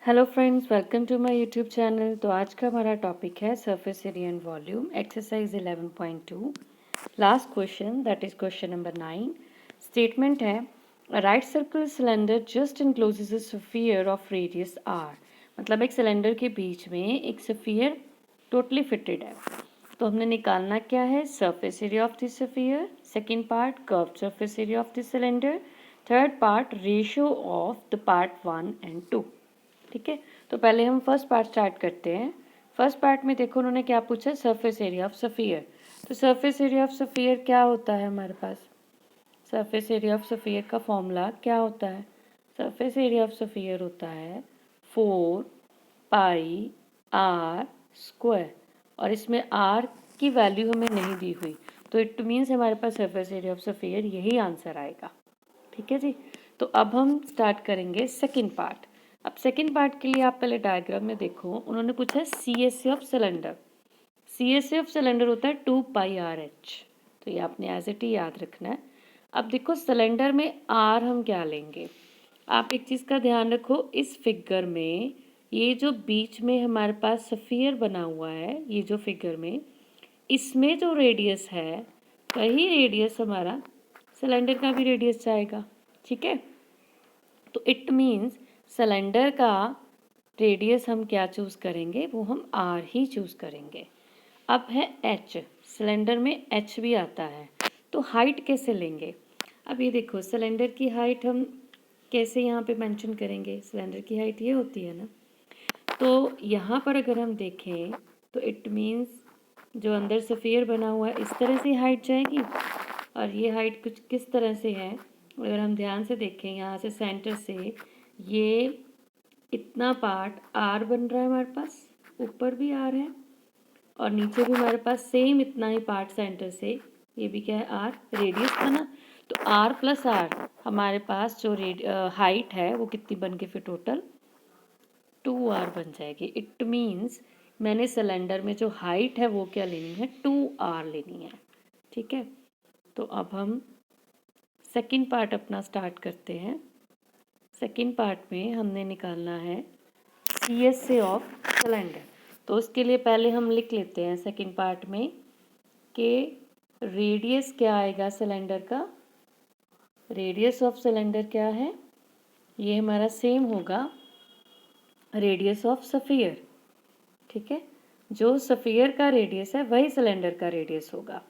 Hello friends, welcome to my YouTube channel. तो आज का हमारा टॉपिक है surface area and volume, exercise 11.2। Last question, that is question number 9। Statement है, a right circular cylinder just encloses a sphere of radius r. मतलब एक cylinder के बीच में एक स्फीयर टोटली फिटेड है। तो हमने निकालना क्या है, surface area of this sphere, second part curved surface area of this cylinder, third part ratio of the part 1 and 2। ठीक है, तो पहले हम फर्स्ट पार्ट स्टार्ट करते हैं। फर्स्ट पार्ट में देखो उन्होंने क्या पूछा, सरफेस एरिया ऑफ स्फीयर। तो सरफेस एरिया ऑफ स्फीयर क्या होता है हमारे पास, सरफेस एरिया ऑफ स्फीयर का फॉर्मूला क्या होता है, सरफेस एरिया ऑफ स्फीयर होता है 4πr²। और इसमें आर की वैल्यू हमें नहीं दी हुई, तो इट मीन्स हमारे पास सरफेस एरिया ऑफ स्फीयर यही आंसर आएगा। ठीक है जी। तो अब हम स्टार्ट करेंगे सेकंड पार्ट। अब सेकंड पार्ट के लिए आप पहले डायग्राम में देखो, उन्होंने पूछा है CSA of cylinder. CSA of cylinder होता है 2πRH। तो ये आपने एज इट ही याद रखना है। अब देखो सिलेंडर में आर हम क्या लेंगे, आप एक चीज़ का ध्यान रखो, इस फिगर में ये जो बीच में हमारे पास स्फीयर बना हुआ है, ये जो फिगर में इसमें जो रेडियस है वही रेडियस हमारा सिलेंडर का भी रेडियस जाएगा। ठीक है, तो इट मीन्स सिलेंडर का रेडियस हम क्या चूज़ करेंगे, वो हम आर ही चूज़ करेंगे। अब है एच, सिलेंडर में एच भी आता है, तो हाइट कैसे लेंगे। अब ये देखो सिलेंडर की हाइट हम कैसे यहाँ पे मेंशन करेंगे, सिलेंडर की हाइट ये होती है ना। तो यहाँ पर अगर हम देखें तो इट मीन्स जो अंदर स्फीयर बना हुआ है इस तरह से हाइट जाएगी, और ये हाइट कुछ किस तरह से है, अगर हम ध्यान से देखें यहाँ से सेंटर से ये इतना पार्ट आर बन रहा है हमारे पास, ऊपर भी आर है और नीचे भी हमारे पास सेम इतना ही पार्ट सेंटर से, ये भी क्या है आर, रेडियस था ना। तो आर प्लस आर हमारे पास जो हाइट है वो कितनी बन के फिर टोटल 2r बन जाएगी। इट मीन्स मैंने सिलेंडर में जो हाइट है वो क्या लेनी है, 2r लेनी है। ठीक है, तो अब हम सेकंड पार्ट अपना स्टार्ट करते हैं। सेकंड पार्ट में हमने निकालना है CSA ऑफ सिलेंडर। तो उसके लिए पहले हम लिख लेते हैं सेकंड पार्ट में कि रेडियस क्या आएगा सिलेंडर का, रेडियस ऑफ सिलेंडर क्या है, ये हमारा सेम होगा रेडियस ऑफ स्फीयर। ठीक है, जो स्फीयर का रेडियस है वही सिलेंडर का रेडियस होगा।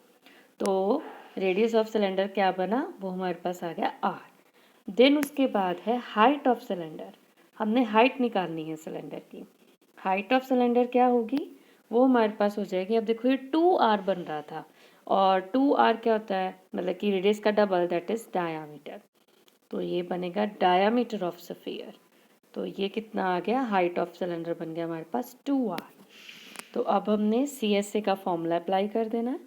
तो रेडियस ऑफ सिलेंडर क्या बना, वो हमारे पास आ गया आर। देन उसके बाद है हाइट ऑफ सिलेंडर, हमने हाइट निकालनी है सिलेंडर की। हाइट ऑफ सिलेंडर क्या होगी, वो हमारे पास हो जाएगी। अब देखो ये 2r बन रहा था, और 2r क्या होता है, मतलब कि रेडियस का डबल, दैट इज डायामीटर। तो ये बनेगा डायामीटर ऑफ स्फीयर। तो ये कितना आ गया, हाइट ऑफ सिलेंडर बन गया हमारे पास 2r। तो अब हमने CSA का फॉर्मूला अप्लाई कर देना है।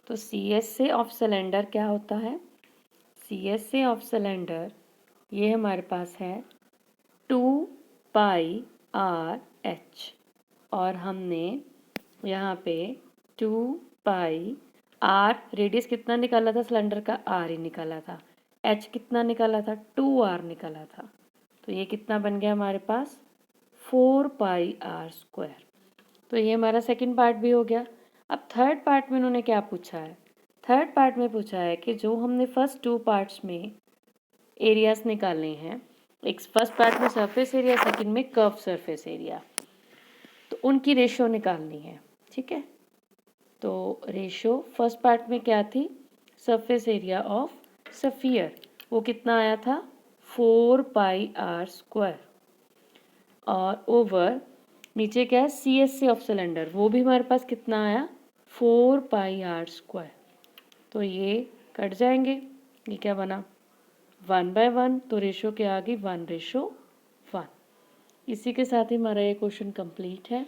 तो CSA ऑफ सिलेंडर क्या होता है, CSA ऑफ सिलेंडर ये हमारे पास है 2πRH, और हमने यहाँ पे 2πr रेडियस कितना निकाला था सिलेंडर का, r ही निकाला था, h कितना निकाला था, 2r निकाला था। तो ये कितना बन गया हमारे पास 4πr²। तो ये हमारा सेकंड पार्ट भी हो गया। अब थर्ड पार्ट में उन्होंने क्या पूछा है, थर्ड पार्ट में पूछा है कि जो हमने फर्स्ट 2 पार्ट्स में एरियाज निकालने हैं, एक फर्स्ट पार्ट में सरफेस एरिया, सेकंड में कर्व सरफेस एरिया, तो उनकी रेशियो निकालनी है। ठीक है, तो रेशियो फर्स्ट पार्ट में क्या थी, सरफेस एरिया ऑफ स्फीयर, वो कितना आया था 4πr², और ओवर नीचे क्या है CSA ऑफ सिलेंडर, वो भी हमारे पास कितना आया 4πr²। तो ये कट जाएंगे, ये क्या बना 1/1, तो रेशो क्या आ गई 1:1। इसी के साथ ही हमारा ये क्वेश्चन कंप्लीट है।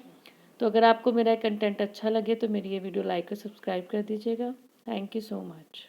तो अगर आपको मेरा कंटेंट अच्छा लगे तो मेरी ये वीडियो लाइक और सब्सक्राइब कर दीजिएगा। Thank you so much.